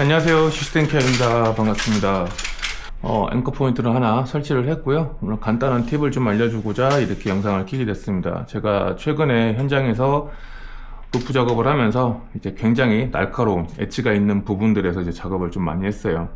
안녕하세요, 시스템케어입니다. 반갑습니다. 앵커 포인트를 하나 설치를 했고요. 오늘 간단한 팁을 좀 알려주고자 이렇게 영상을 켜게 됐습니다. 제가 최근에 현장에서 루프 작업을 하면서 이제 굉장히 날카로운 엣지가 있는 부분들에서 이제 작업을 좀 많이 했어요.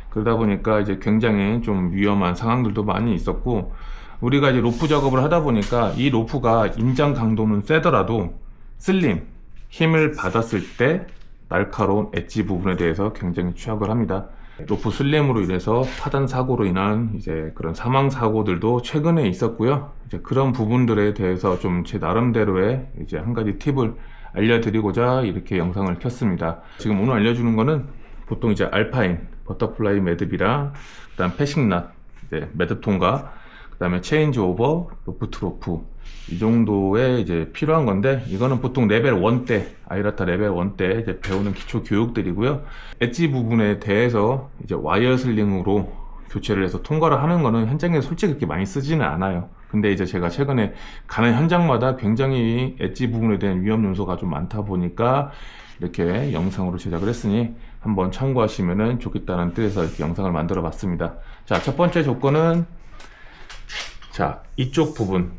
그러다 보니까 이제 굉장히 좀 위험한 상황들도 많이 있었고, 우리가 이제 로프 작업을 하다 보니까 이 로프가 임장 강도는 세더라도 슬림, 힘을 받았을 때 날카로운 엣지 부분에 대해서 굉장히 취약을 합니다. 로프 슬림으로 인해서 파단 사고로 인한 이제 그런 사망 사고들도 최근에 있었고요. 이제 그런 부분들에 대해서 좀 제 나름대로의 이제 한 가지 팁을 알려드리고자 이렇게 영상을 켰습니다. 지금 오늘 알려주는 거는 보통 이제 알파인, 버터플라이 매듭이랑 그다음 패싱낫, 이제 매듭 통과, 그다음에 체인지 오버, 로프트 로프 이 정도에 이제 필요한 건데, 이거는 보통 레벨 1 때, 아이라타 레벨 1 때 이제 배우는 기초 교육들이고요. 엣지 부분에 대해서 이제 와이어 슬링으로 교체를 해서 통과를 하는 거는 현장에 솔직히 그렇게 많이 쓰지는 않아요. 근데 이제 제가 최근에 가는 현장마다 굉장히 엣지 부분에 대한 위험 요소가 좀 많다 보니까 이렇게 영상으로 제작을 했으니 한번 참고하시면 좋겠다는 뜻에서 이렇게 영상을 만들어 봤습니다. 자, 첫 번째 조건은, 자, 이쪽 부분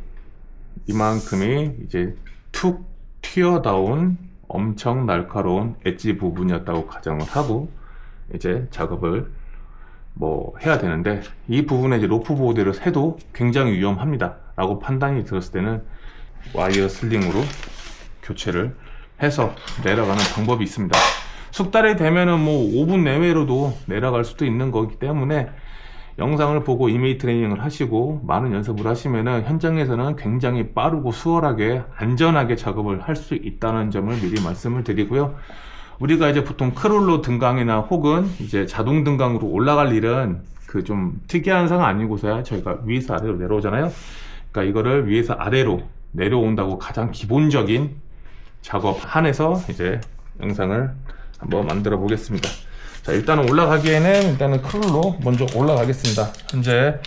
이만큼이 이제 툭 튀어나온 엄청 날카로운 엣지 부분이었다고 가정을 하고 이제 작업을 해야 되는데, 이 부분에 이제 로프 보호대를 해도 굉장히 위험합니다 라고 판단이 들었을 때는 와이어 슬링으로 교체를 해서 내려가는 방법이 있습니다. 숙달이 되면은 5분 내외로도 내려갈 수도 있는 거기 때문에 영상을 보고 이메일 트레이닝을 하시고 많은 연습을 하시면은 현장에서는 굉장히 빠르고 수월하게 안전하게 작업을 할 수 있다는 점을 미리 말씀을 드리고요. 우리가 이제 보통 크롤러 등강이나 혹은 이제 자동 등강으로 올라갈 일은 그 좀 특이한 상황 아니고서야 저희가 위에서 아래로 내려오잖아요. 그러니까 이거를 위에서 아래로 내려온다고 가장 기본적인 작업 한에서 이제 영상을 한번 만들어 보겠습니다. 자, 일단은 올라가기에는 일단은 크롤로 먼저 올라가겠습니다. 현재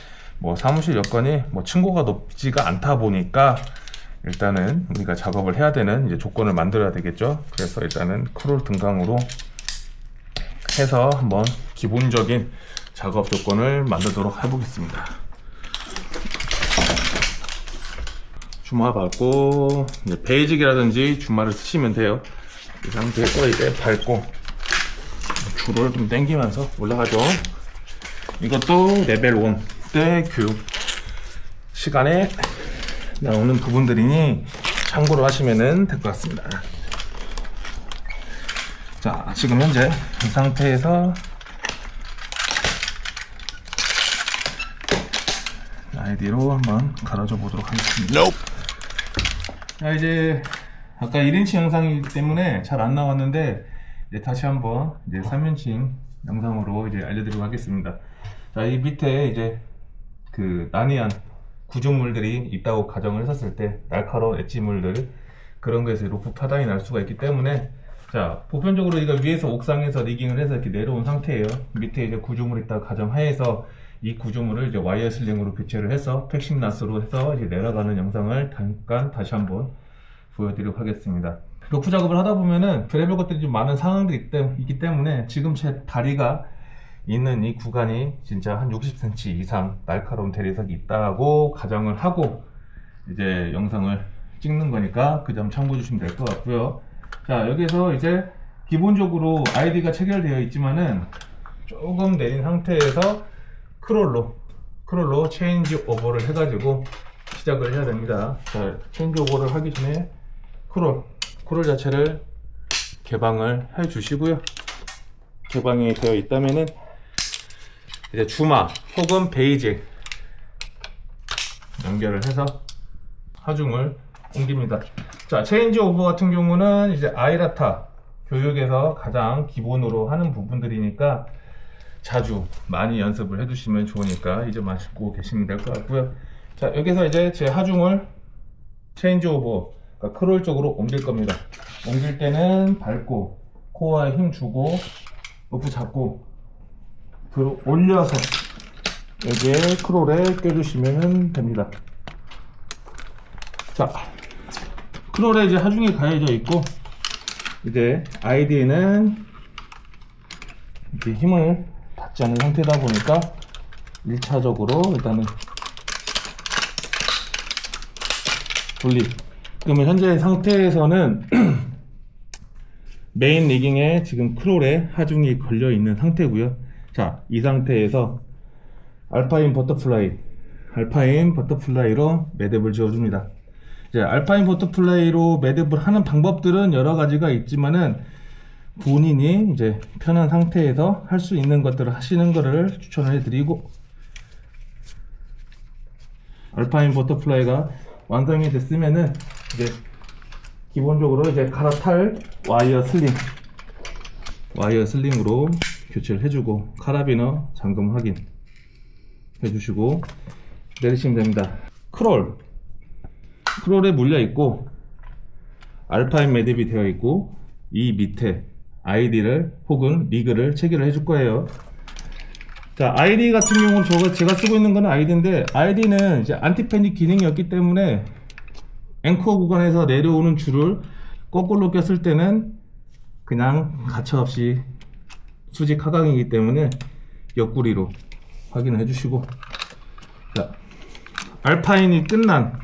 사무실 여건이 층고가 높지가 않다 보니까 일단은 우리가 작업을 해야 되는 이제 조건을 만들어야 되겠죠. 그래서 일단은 크롤 등강으로 해서 한번 기본적인 작업 조건을 만들도록 해보겠습니다. 주마 밟고, 이제 베이직이라든지 주마를 쓰시면 돼요. 이 상태에서 이제 밟고 줄을 좀 당기면서 올라가죠. 이것도 레벨 1 때 교육 시간에 나오는 부분들이니 참고로 하시면 될 것 같습니다. 자, 지금 현재 이 상태에서 아이디로 한번 갈아줘 보도록 하겠습니다. 자, 이제 아까 1인칭 영상이기 때문에 잘 안 나왔는데 이제 다시 한번 이제 3인칭 영상으로 이제 알려드리도록 하겠습니다. 자, 이 밑에 이제 그 난이한 구조물들이 있다고 가정을 했었을 때 날카로운 엣지물들, 그런 거에서 로프 파단이 날 수가 있기 때문에, 자, 보편적으로 이거 위에서 옥상에서 리깅을 해서 이렇게 내려온 상태예요. 밑에 이제 구조물이 있다고 가정하에서 이 구조물을 이제 와이어 슬링으로 교체를 해서 팩싱 낫으로 해서 이제 내려가는 영상을 잠깐 다시 한번 보여드리도록 하겠습니다. 로프 작업을 하다 보면은 별의별 것들이 좀 많은 상황들이 있기 때문에 지금 제 다리가 있는 이 구간이 진짜 한 60cm 이상 날카로운 대리석이 있다고 가정을 하고 이제 영상을 찍는 거니까 그 점 참고해 주시면 될 것 같고요. 자, 여기서 이제 기본적으로 아이디가 체결되어 있지만은 조금 내린 상태에서 크롤로 체인지 오버를 해가지고 시작을 해야 됩니다. 자, 체인지 오버를 하기 전에 크롤 자체를 개방을 해 주시고요. 개방이 되어 있다면은 이제 주마 혹은 베이직 연결을 해서 하중을 옮깁니다. 자, 체인지 오버 같은 경우는 이제 아이라타 교육에서 가장 기본으로 하는 부분들이니까 자주 많이 연습을 해 두시면 좋으니까 이 점 아시고 계시면 될 것 같고요. 자, 여기서 이제 제 하중을 체인지 오버, 그러니까 크롤 쪽으로 옮길 겁니다. 옮길 때는 밟고 코어에 힘 주고 로프 잡고 들어 올려서 여기에 크롤에 껴주시면 됩니다. 자, 크롤에 이제 하중이 가해져 있고 이제 아이디는 이렇게 힘을 받지 않는 상태다 보니까 1차적으로 일단은 분리. 그러면 현재 상태에서는 메인 리깅에 지금 크롤에 하중이 걸려 있는 상태고요. 자, 이 상태에서 알파인 버터플라이로 매듭을 지어줍니다. 이제 알파인 버터플라이로 매듭을 하는 방법들은 여러 가지가 있지만은 본인이 이제 편한 상태에서 할 수 있는 것들을 하시는 것을 추천을 해드리고, 알파인 버터플라이가 완성이 됐으면은 이제 기본적으로 이제 갈아탈 와이어 슬링으로 교체를 해주고, 카라비너 잠금 확인 해주시고 내리시면 됩니다. 크롤에 물려 있고 알파인 매듭이 되어 있고, 이 밑에 아이디를 혹은 리그를 체결을 해줄 거예요. 자, 아이디 같은 경우는 제가 쓰고 있는 거는 아이디인데, 아이디는 이제 안티패닉 기능이 없기 때문에 앵커 구간에서 내려오는 줄을 거꾸로 꼈을 때는 그냥 가차없이 수직 하강이기 때문에 옆구리로 확인을 해주시고, 자, 알파인이 끝난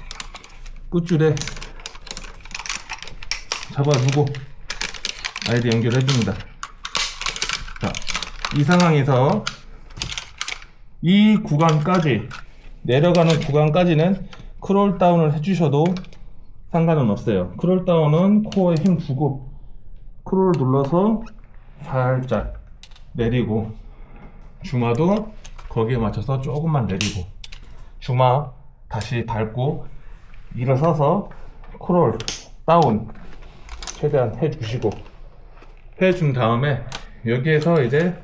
끝줄에 잡아주고 아이디 연결해줍니다. 자, 이 상황에서 이 구간까지, 내려가는 구간까지는 크롤 다운을 해주셔도 상관은 없어요. 크롤 다운은 코어에 힘 주고 크롤을 눌러서 살짝 내리고, 주마도 거기에 맞춰서 조금만 내리고, 주마 다시 밟고 일어서서 크롤 다운 최대한 해주시고, 해준 다음에 여기에서 이제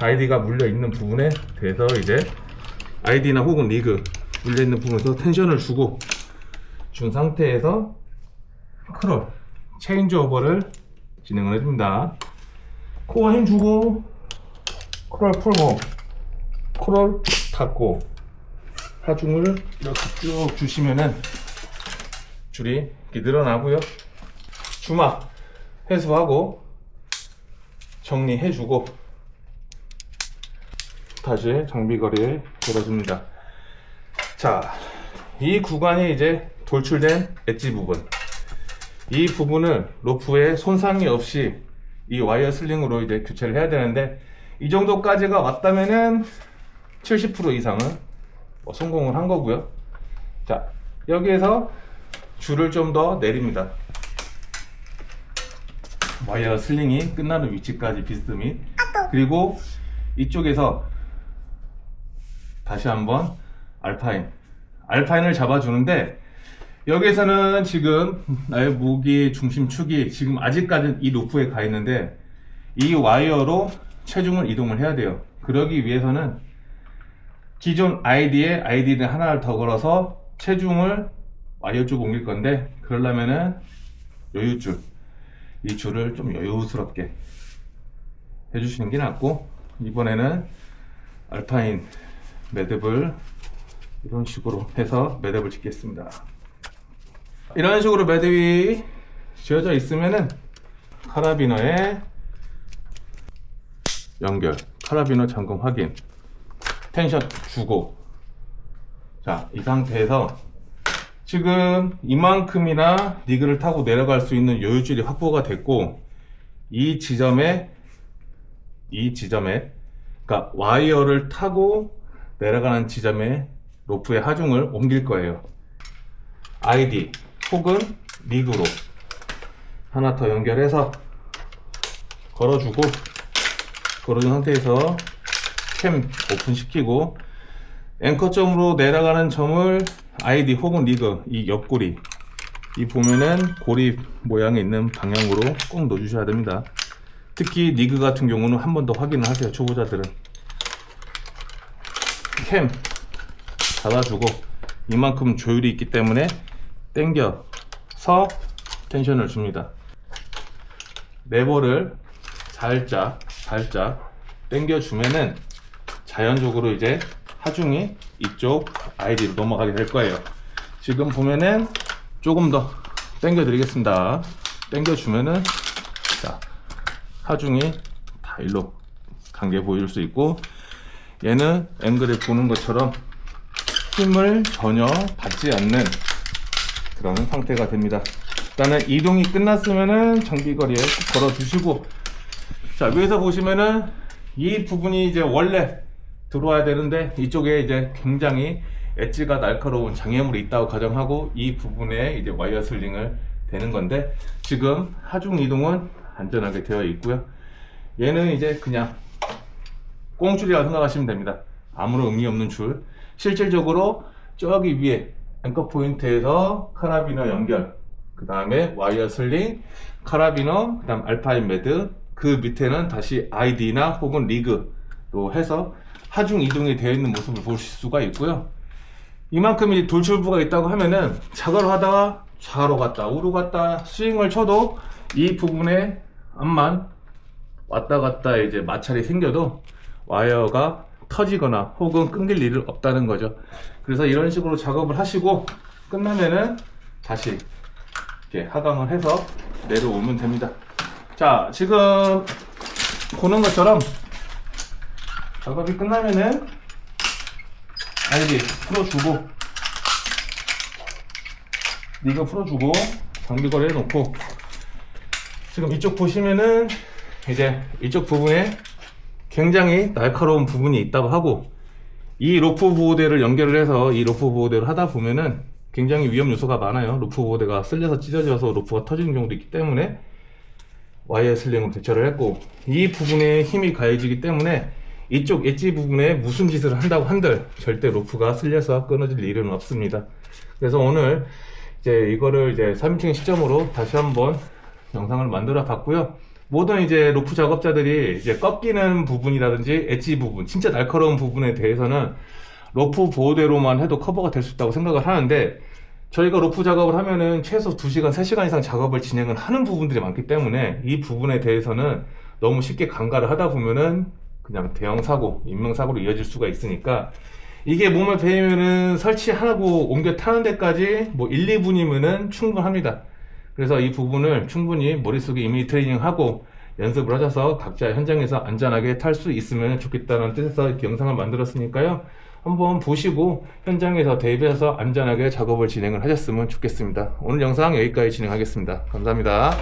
아이디가 물려 있는 부분에 대해서 이제 아이디나 혹은 리그 물려 있는 부분에서 텐션을 주고, 준 상태에서 크롤 체인지 오버를 진행을 해줍니다. 코어 힘 주고 크롤 풀고, 크롤 닫고, 하중을 이렇게 쭉 주시면은 줄이 이렇게 늘어나고요. 주마 회수하고 정리해주고 다시 장비거리에 걸어줍니다. 자, 이 구간이 이제 돌출된 엣지 부분, 이 부분을 로프에 손상이 없이 이 와이어 슬링으로 이제 교체를 해야 되는데, 이 정도까지가 왔다면은 70% 이상은 성공을 한 거고요. 자, 여기에서 줄을 좀 더 내립니다. 와이어 슬링이 끝나는 위치까지 비스듬히. 그리고 이쪽에서 다시 한번 알파인을 잡아주는데, 여기에서는 지금 나의 무기 중심축이 지금 아직까지는 이 로프에 가 있는데, 이 와이어로 체중을 이동을 해야 돼요. 그러기 위해서는 기존 아이디에 아이디를 하나를 더 걸어서 체중을 와이어 쪽 옮길 건데, 그러려면은 여유줄, 이 줄을 좀 여유스럽게 해주시는 게 낫고, 이번에는 알파인 매듭을 이런 식으로 해서 매듭을 짓겠습니다. 이런 식으로 매듭이 지어져 있으면은 카라비너에 연결, 카라비너 잠금 확인, 텐션 주고, 자, 이 상태에서 지금 이만큼이나 리그를 타고 내려갈 수 있는 여유줄이 확보가 됐고, 이 지점에 그러니까 와이어를 타고 내려가는 지점에 로프의 하중을 옮길 거예요. 아이디 혹은 리그로 하나 더 연결해서 걸어준 상태에서 캠 오픈시키고, 앵커점으로 내려가는 점을 아이디 혹은 리그, 이 옆고리, 이 보면은 고리 모양이 있는 방향으로 꼭 넣어주셔야 됩니다. 특히 리그 같은 경우는 한 번 더 확인을 하세요. 초보자들은 캠 잡아주고, 이만큼 조율이 있기 때문에 당겨서 텐션을 줍니다. 레버를 살짝 당겨주면은 자연적으로 이제 하중이 이쪽 아이디로 넘어가게 될 거예요. 지금 보면은 조금 더 당겨 드리겠습니다. 당겨 주면은, 자, 하중이 자, 일로 관계 보여줄 수 있고, 얘는 앵글에 보는 것처럼 힘을 전혀 받지 않는 그런 상태가 됩니다. 일단은 이동이 끝났으면은 정비거리에 걸어 두시고, 자, 위에서 보시면은 이 부분이 이제 원래 들어와야 되는데 이쪽에 이제 굉장히 엣지가 날카로운 장애물이 있다고 가정하고 이 부분에 이제 와이어 슬링을 대는 건데, 지금 하중 이동은 안전하게 되어 있고요. 얘는 이제 그냥 꽁줄이라고 생각하시면 됩니다. 아무런 의미 없는 줄. 실질적으로 저기 위에 앵커 포인트에서 카라비너 연결, 그 다음에 와이어 슬링, 카라비너, 그 다음 알파 인베드, 그 밑에는 다시 ID나 혹은 리그로 해서 하중 이동이 되어 있는 모습을 보실 수가 있고요. 이만큼의 돌출부가 있다고 하면은 작업을 하다가 좌로 갔다 우로 갔다 스윙을 쳐도 이 부분에 앞만 왔다 갔다 이제 마찰이 생겨도 와이어가 터지거나 혹은 끊길 일은 없다는 거죠. 그래서 이런 식으로 작업을 하시고 끝나면은 다시 이렇게 하강을 해서 내려오면 됩니다. 자, 지금 보는 것처럼 작업이 끝나면은 아이디 풀어주고 리그 풀어주고 장비거리 해놓고, 지금 이쪽 보시면은 이제 이쪽 부분에 굉장히 날카로운 부분이 있다고 하고, 이 로프 보호대를 연결을 해서 이 로프 보호대를 하다 보면은 굉장히 위험 요소가 많아요. 로프 보호대가 쓸려서 찢어져서 로프가 터지는 경우도 있기 때문에 와이어 슬링으로 대처를 했고, 이 부분에 힘이 가해지기 때문에 이쪽 엣지 부분에 무슨 짓을 한다고 한들 절대 로프가 쓸려서 끊어질 일은 없습니다. 그래서 오늘 이제 이거를 이제 3인칭 시점으로 다시 한번 영상을 만들어 봤고요. 모든 이제 로프 작업자들이 이제 꺾이는 부분이라든지 엣지 부분, 진짜 날카로운 부분에 대해서는 로프 보호대로만 해도 커버가 될 수 있다고 생각을 하는데, 저희가 로프 작업을 하면은 최소 2시간, 3시간 이상 작업을 진행을 하는 부분들이 많기 때문에 이 부분에 대해서는 너무 쉽게 간과를 하다 보면은 그냥 대형 사고, 인명 사고로 이어질 수가 있으니까, 이게 몸에 배이면은 설치하고 옮겨 타는 데까지 뭐 1, 2분이면은 충분합니다. 그래서 이 부분을 충분히 머릿속에 이미지 트레이닝하고 연습을 하셔서 각자 현장에서 안전하게 탈 수 있으면 좋겠다는 뜻에서 이렇게 영상을 만들었으니까요. 한번 보시고 현장에서 대비해서 안전하게 작업을 진행을 하셨으면 좋겠습니다. 오늘 영상 여기까지 진행하겠습니다. 감사합니다.